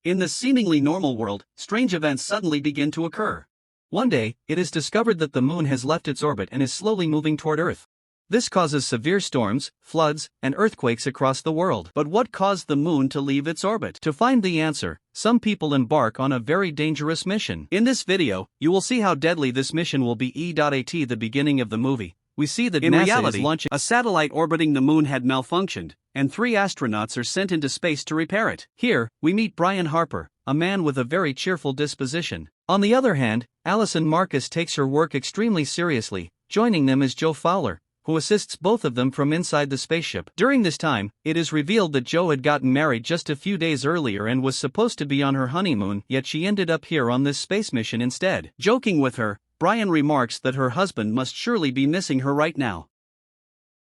In this seemingly normal world, strange events suddenly begin to occur. One day, it is discovered that the moon has left its orbit and is slowly moving toward Earth. This causes severe storms, floods, and earthquakes across the world. But what caused the moon to leave its orbit? To find the answer, some people embark on a very dangerous mission. In this video, you will see how deadly this mission will be. At the beginning of the movie, we see that NASA is launching a satellite orbiting the moon had malfunctioned, and 3 astronauts are sent into space to repair it. Here, we meet Brian Harper, a man with a very cheerful disposition. On the other hand, Allison Marcus takes her work extremely seriously. Joining them is Joe Fowler, who assists both of them from inside the spaceship. During this time, it is revealed that Joe had gotten married just a few days earlier and was supposed to be on her honeymoon, yet she ended up here on this space mission instead. Joking with her, Brian remarks that her husband must surely be missing her right now.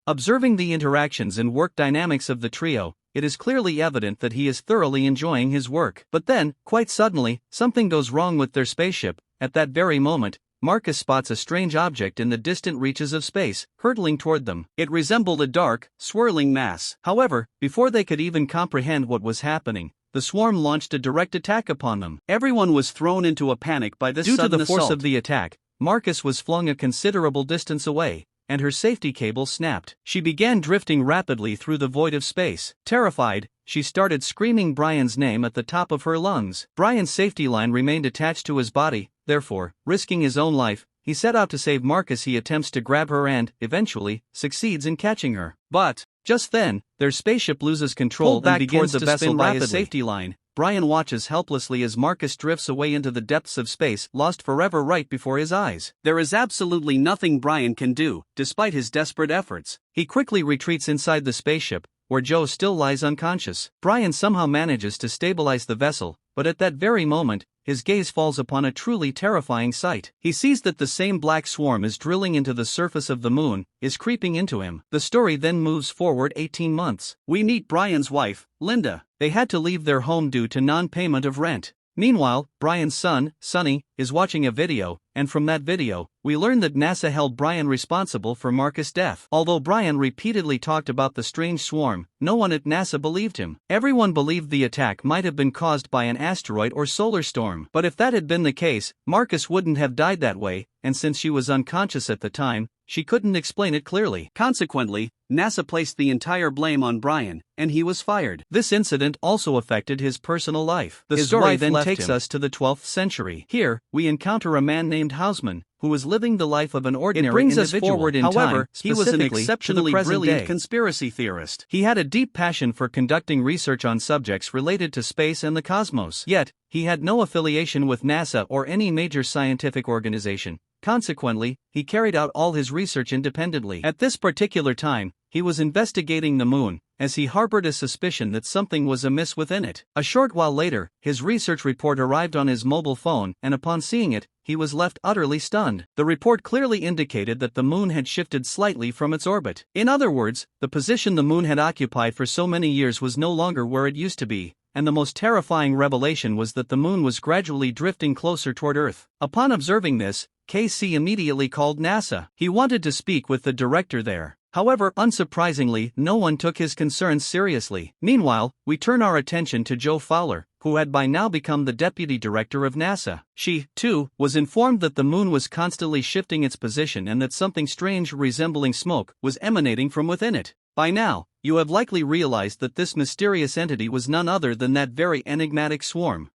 Observing the interactions and work dynamics of the trio, it is clearly evident that he is thoroughly enjoying his work. But then, quite suddenly, something goes wrong with their spaceship. At that very moment, Marcus spots a strange object in the distant reaches of space, hurtling toward them. It resembled a dark, swirling mass. However, before they could even comprehend what was happening, the swarm launched a direct attack upon them. Everyone was thrown into a panic by this sudden assault. Due to the force of the attack, Marcus was flung a considerable distance away, and her safety cable snapped. She began drifting rapidly through the void of space. Terrified, she started screaming Brian's name at the top of her lungs. Brian's safety line remained attached to his body, therefore, risking his own life, he set out to save Marcus. He attempts to grab her and, eventually, succeeds in catching her. But, just then, their spaceship loses control and begins to spin by his safety line. Brian watches helplessly as Marcus drifts away into the depths of space, lost forever right before his eyes. There is absolutely nothing Brian can do, despite his desperate efforts. He quickly retreats inside the spaceship, where Joe still lies unconscious. Brian somehow manages to stabilize the vessel, but at that very moment, his gaze falls upon a truly terrifying sight. He sees that the same black swarm is drilling into the surface of the moon, is creeping into him. The story then moves forward 18 months. We meet Brian's wife, Linda. They had to leave their home due to non-payment of rent. Meanwhile, Brian's son, Sonny, is watching a video, and from that video, we learn that NASA held Brian responsible for Marcus' death. Although Brian repeatedly talked about the strange swarm, no one at NASA believed him. Everyone believed the attack might have been caused by an asteroid or solar storm. But if that had been the case, Marcus wouldn't have died that way, and since she was unconscious at the time, she couldn't explain it clearly. Consequently, NASA placed the entire blame on Brian, and he was fired. This incident also affected his personal life. The story then takes us to the 12th century. Here, we encounter a man named Houseman, who was living the life of an ordinary individual. It brings us forward in time. However, he was an exceptionally brilliant conspiracy theorist. He had a deep passion for conducting research on subjects related to space and the cosmos. Yet, he had no affiliation with NASA or any major scientific organization. Consequently, he carried out all his research independently. At this particular time, he was investigating the moon, as he harbored a suspicion that something was amiss within it. A short while later, his research report arrived on his mobile phone, and upon seeing it, he was left utterly stunned. The report clearly indicated that the moon had shifted slightly from its orbit. In other words, the position the moon had occupied for so many years was no longer where it used to be, and the most terrifying revelation was that the moon was gradually drifting closer toward Earth. Upon observing this, K.C. immediately called NASA. He wanted to speak with the director there. However, unsurprisingly, no one took his concerns seriously. Meanwhile, we turn our attention to Joe Fowler, who had by now become the deputy director of NASA. She, too, was informed that the moon was constantly shifting its position and that something strange resembling smoke was emanating from within it. By now, you have likely realized that this mysterious entity was none other than that very enigmatic swarm.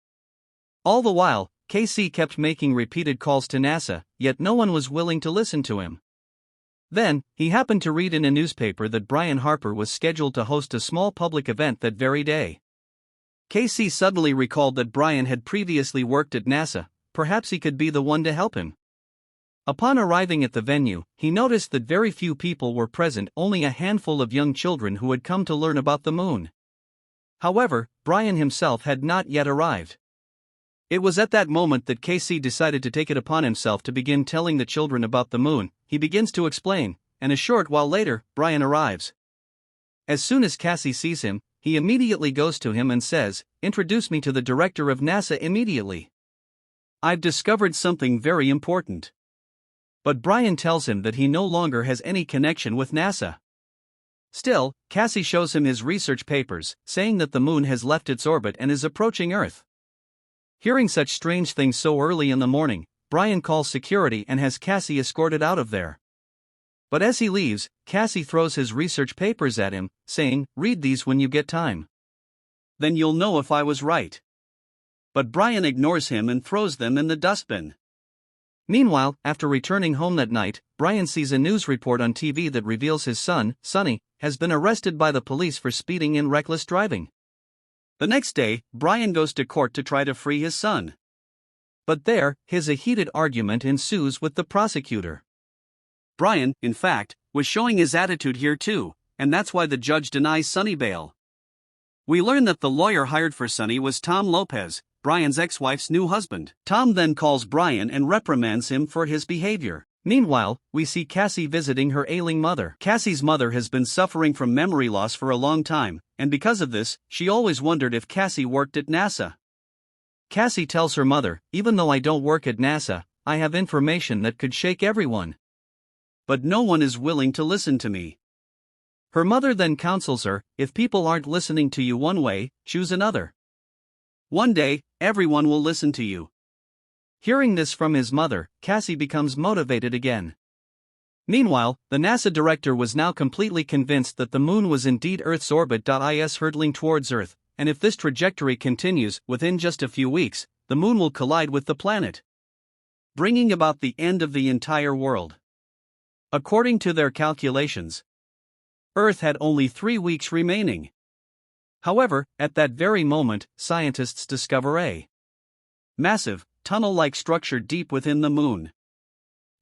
All the while, K.C. kept making repeated calls to NASA, yet no one was willing to listen to him. Then, he happened to read in a newspaper that Brian Harper was scheduled to host a small public event that very day. K.C. suddenly recalled that Brian had previously worked at NASA. Perhaps he could be the one to help him. Upon arriving at the venue, he noticed that very few people were present, only a handful of young children who had come to learn about the moon. However, Brian himself had not yet arrived. It was at that moment that K.C. decided to take it upon himself to begin telling the children about the moon. He begins to explain, and a short while later, Brian arrives. As soon as Cassie sees him, he immediately goes to him and says, "Introduce me to the director of NASA immediately. I've discovered something very important." But Brian tells him that he no longer has any connection with NASA. Still, Cassie shows him his research papers, saying that the moon has left its orbit and is approaching Earth. Hearing such strange things so early in the morning, Brian calls security and has Cassie escorted out of there. But as he leaves, Cassie throws his research papers at him, saying, "Read these when you get time. Then you'll know if I was right." But Brian ignores him and throws them in the dustbin. Meanwhile, after returning home that night, Brian sees a news report on TV that reveals his son, Sonny, has been arrested by the police for speeding and reckless driving. The next day, Brian goes to court to try to free his son. But there, a heated argument ensues with the prosecutor. Brian, in fact, was showing his attitude here too, and that's why the judge denies Sonny bail. We learn that the lawyer hired for Sonny was Tom Lopez, Brian's ex-wife's new husband. Tom then calls Brian and reprimands him for his behavior. Meanwhile, we see Cassie visiting her ailing mother. Cassie's mother has been suffering from memory loss for a long time, and because of this, she always wondered if Cassie worked at NASA. Cassie tells her mother, "Even though I don't work at NASA, I have information that could shake everyone. But no one is willing to listen to me." Her mother then counsels her, "If people aren't listening to you one way, choose another. One day, everyone will listen to you." Hearing this from his mother, Cassie becomes motivated again. Meanwhile, the NASA director was now completely convinced that the moon was indeed Earth's orbit.Is hurtling towards Earth, and if this trajectory continues, within just a few weeks, the moon will collide with the planet, bringing about the end of the entire world. According to their calculations, Earth had only 3 weeks remaining. However, at that very moment, scientists discover a massive, tunnel-like structure deep within the moon.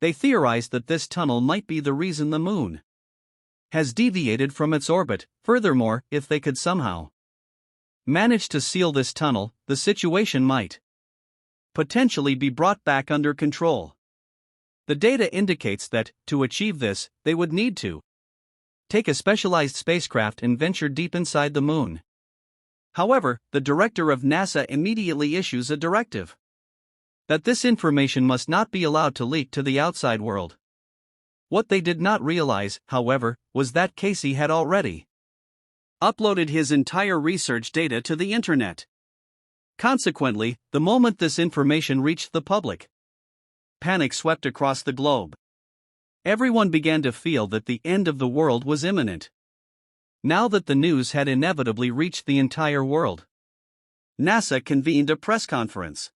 They theorize that this tunnel might be the reason the moon has deviated from its orbit. Furthermore, if they could somehow manage to seal this tunnel, the situation might potentially be brought back under control. The data indicates that, to achieve this, they would need to take a specialized spacecraft and venture deep inside the moon. However, the director of NASA immediately issues a directive that this information must not be allowed to leak to the outside world. What they did not realize, however, was that K.C. had already uploaded his entire research data to the internet. Consequently, the moment this information reached the public, panic swept across the globe. Everyone began to feel that the end of the world was imminent. Now that the news had inevitably reached the entire world, NASA convened a press conference.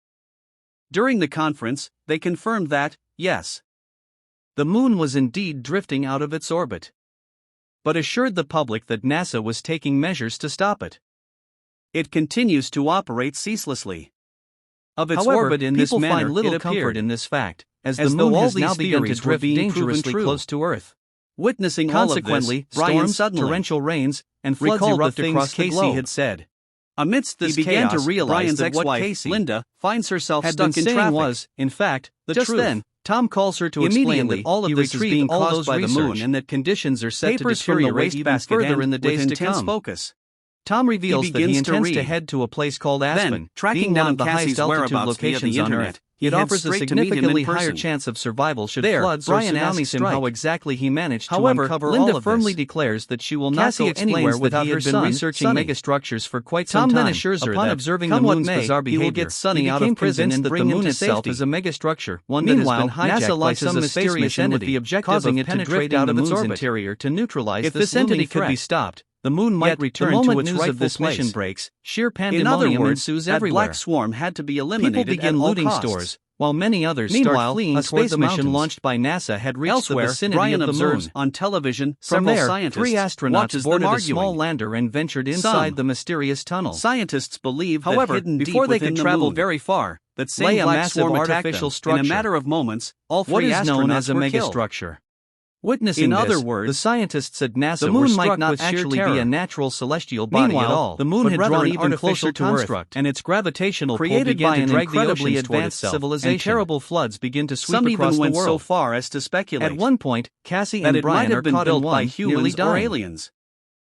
During the conference, they confirmed that, yes, the moon was indeed drifting out of its orbit, but assured the public that NASA was taking measures to stop it. It continues to operate ceaselessly of its orbit in this manner. Find little comfort in this fact, as the moon has now begun to drift dangerously close to Earth. Witnessing consequently, storms, torrential rains, and floods erupted across the globe. Casey had said. Amidst this he began chaos, to realize Brian's that ex-wife, Casey, Linda, finds herself stuck in traffic. Was, in fact, the just truth. Then, Tom calls her to explain that all of this is being caused by the moon and that conditions are set to deteriorate even further in the days to come. Focus. Tom reveals that he intends to head to a place called Aspen, then, tracking one of the highest altitude locations on Earth. It offers a significantly higher chance of survival should floods or tsunamis strike. How exactly he managed to uncover Linda all of firmly declares that she will not go anywhere without her son, researching megastructures for quite some time. Tom then assures her that, observing the moon's bizarre behavior, he will get Sonny out of prison and that the moon itself is a megastructure, one that has been hijacked by some mysterious entity, with the objective of penetrating the moon's interior to neutralize this looming threat. If this entity could be stopped, the moon might return to its rightful place. Mission breaks, sheer pandemonium ensues everywhere. That black swarm had to be eliminated. People begin looting stores, while many others start fleeing toward the mountains. A space mission launched by NASA had reached the vicinity of the moon. On television, several scientists, 3 astronauts boarded a small lander and ventured inside the mysterious tunnel. Scientists believe that hidden before they could travel very far, that same black swarm artificial structure. In a matter of moments, all 3 astronauts were killed. Witnessing this, the scientists at NASA were struck with sheer terror. Be a natural celestial body at all. The moon had drawn even closer to Earth, and its gravitational pull began to drag the incredibly advanced civilization. And terrible floods begin to sweep across the world. Some even went so far as to speculate at one point, Cassie and Brian are caught in by humans or aliens.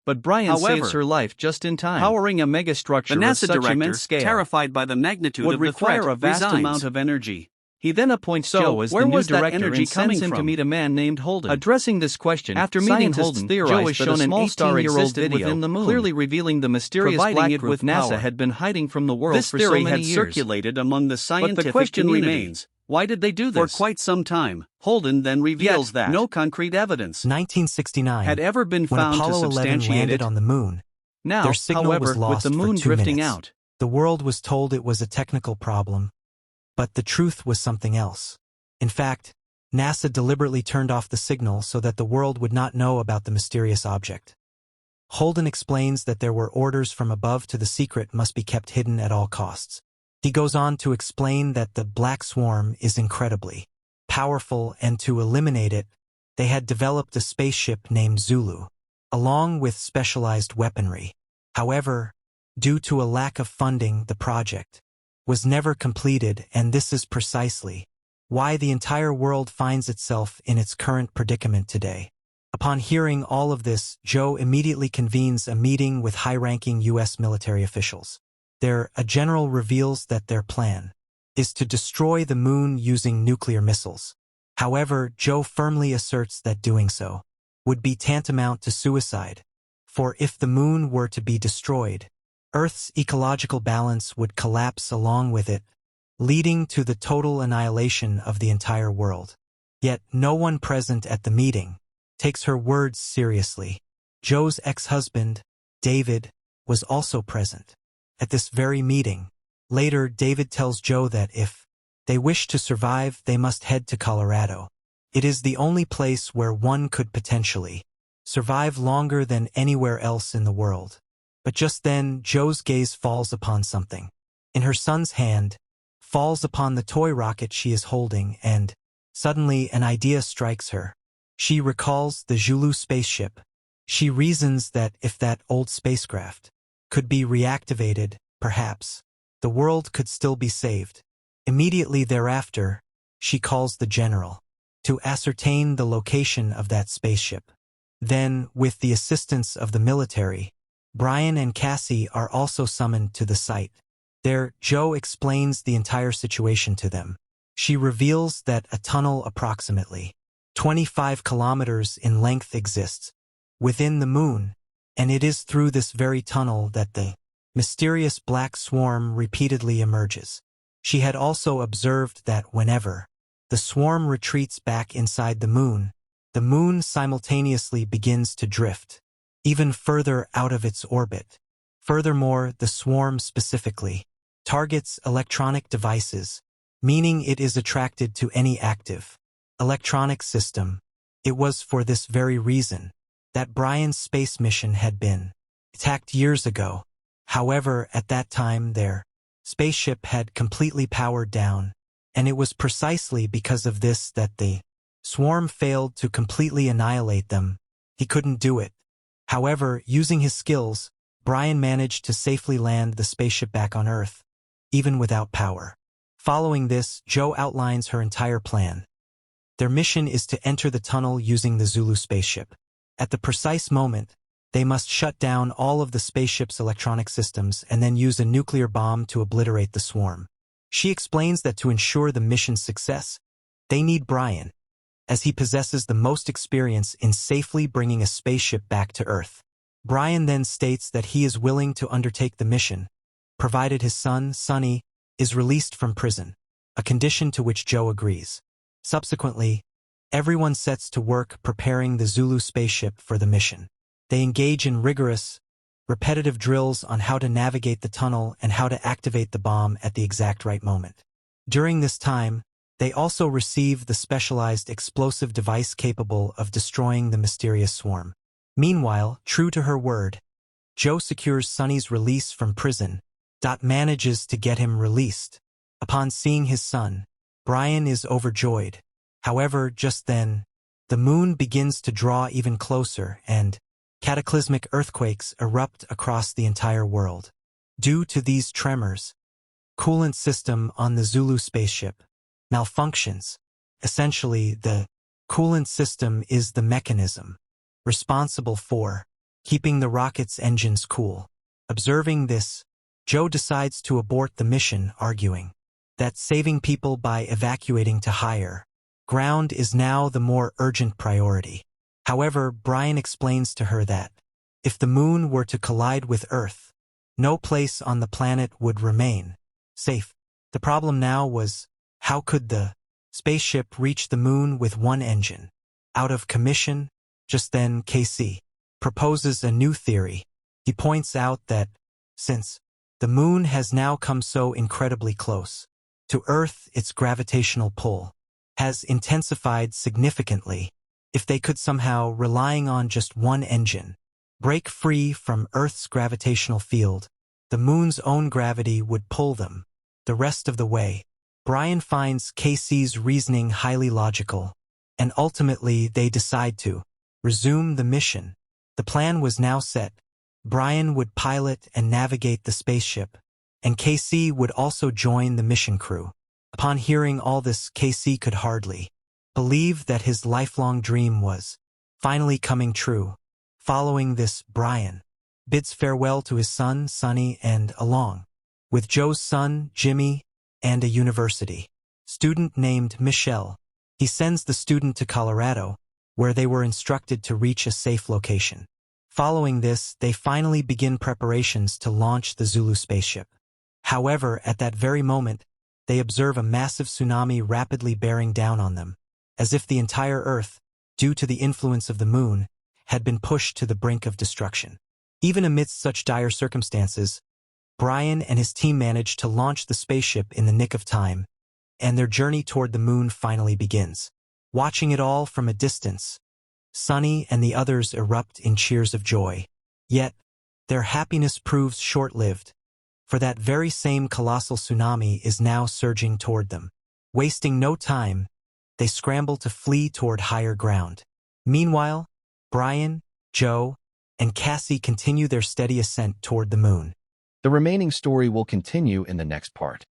But Brian saves her life just in time. Powering a megastructure of such immense scale, terrified by the magnitude of the threat, would require a vast amount of energy. He then appoints Joe as the new director and sends him to meet a man named Holden. Addressing this question, after meeting Holden, Joe is shown an 18-year-old video within the moon, clearly revealing the mysterious black it with NASA had been hiding from the world for so many years. This theory had circulated among the scientific community. But the question remains, why did they do this? For quite some time, Holden then reveals that no concrete evidence 1969 had ever been found to substantiate it on the moon. Now, their signal however, was lost with the moon for 2 drifting minutes. out, The world was told it was a technical problem, but the truth was something else. In fact, NASA deliberately turned off the signal so that the world would not know about the mysterious object. Holden explains that there were orders from above to the secret must be kept hidden at all costs. He goes on to explain that the black swarm is incredibly powerful, and to eliminate it, they had developed a spaceship named Zulu, along with specialized weaponry. However, due to a lack of funding, the project was never completed, and this is precisely why the entire world finds itself in its current predicament today. Upon hearing all of this, Joe immediately convenes a meeting with high-ranking U.S. military officials. A general reveals that their plan is to destroy the moon using nuclear missiles. However, Joe firmly asserts that doing so would be tantamount to suicide, for if the moon were to be destroyed, Earth's ecological balance would collapse along with it, leading to the total annihilation of the entire world. Yet no one present at the meeting takes her words seriously. Joe's ex-husband, David, was also present at this very meeting. Later, David tells Joe that if they wish to survive, they must head to Colorado. It is the only place where one could potentially survive longer than anywhere else in the world. But just then, Joe's gaze falls upon something in her son's hand, falls upon the toy rocket she is holding, and suddenly an idea strikes her. She recalls the Zulu spaceship. She reasons that if that old spacecraft could be reactivated, perhaps the world could still be saved. Immediately thereafter, she calls the general to ascertain the location of that spaceship. Then, with the assistance of the military, Brian and Cassie are also summoned to the site. There, Joe explains the entire situation to them. She reveals that a tunnel approximately 25 kilometers in length exists within the moon, and it is through this very tunnel that the mysterious black swarm repeatedly emerges. She had also observed that whenever the swarm retreats back inside the moon simultaneously begins to drift even further out of its orbit. Furthermore, the swarm specifically targets electronic devices, meaning it is attracted to any active electronic system. It was for this very reason that Brian's space mission had been attacked years ago. However, at that time their spaceship had completely powered down, and it was precisely because of this that the swarm failed to completely annihilate them. He couldn't do it. However, using his skills, Brian managed to safely land the spaceship back on Earth, even without power. Following this, Joe outlines her entire plan. Their mission is to enter the tunnel using the Zulu spaceship. At the precise moment, they must shut down all of the spaceship's electronic systems and then use a nuclear bomb to obliterate the swarm. She explains that to ensure the mission's success, they need Brian, as he possesses the most experience in safely bringing a spaceship back to Earth. Brian then states that he is willing to undertake the mission, provided his son, Sonny, is released from prison, a condition to which Joe agrees. Subsequently, everyone sets to work preparing the Zulu spaceship for the mission. They engage in rigorous, repetitive drills on how to navigate the tunnel and how to activate the bomb at the exact right moment. During this time, they also receive the specialized explosive device capable of destroying the mysterious swarm. Meanwhile, true to her word, Joe secures Sonny's release from prison. Manages to get him released. Upon seeing his son, Brian is overjoyed. However, just then, the moon begins to draw even closer and cataclysmic earthquakes erupt across the entire world. Due to these tremors, coolant system on the Zulu spaceship malfunctions. Essentially, the coolant system is the mechanism responsible for keeping the rocket's engines cool. Observing this, Joe decides to abort the mission, arguing that saving people by evacuating to higher ground is now the more urgent priority. However, Brian explains to her that if the moon were to collide with Earth, no place on the planet would remain safe. The problem now was, how could the spaceship reach the moon with one engine out of commission? Just then, K.C. proposes a new theory. He points out that, since the moon has now come so incredibly close to Earth, its gravitational pull has intensified significantly. If they could somehow, relying on just one engine, break free from Earth's gravitational field, the moon's own gravity would pull them the rest of the way. Brian finds K.C.'s reasoning highly logical, and ultimately they decide to resume the mission. The plan was now set. Brian would pilot and navigate the spaceship, and K.C. would also join the mission crew. Upon hearing all this, K.C. could hardly believe that his lifelong dream was finally coming true. Following this, Brian bids farewell to his son, Sonny, and along with Joe's son, Jimmy, and a university student named Michelle, he sends the student to Colorado, where they were instructed to reach a safe location. Following this, they finally begin preparations to launch the Zulu spaceship. However, at that very moment, they observe a massive tsunami rapidly bearing down on them, as if the entire Earth, due to the influence of the moon, had been pushed to the brink of destruction. Even amidst such dire circumstances, Brian and his team manage to launch the spaceship in the nick of time, and their journey toward the moon finally begins. Watching it all from a distance, Sonny and the others erupt in cheers of joy. Yet, their happiness proves short-lived, for that very same colossal tsunami is now surging toward them. Wasting no time, they scramble to flee toward higher ground. Meanwhile, Brian, Joe, and Cassie continue their steady ascent toward the moon. The remaining story will continue in the next part.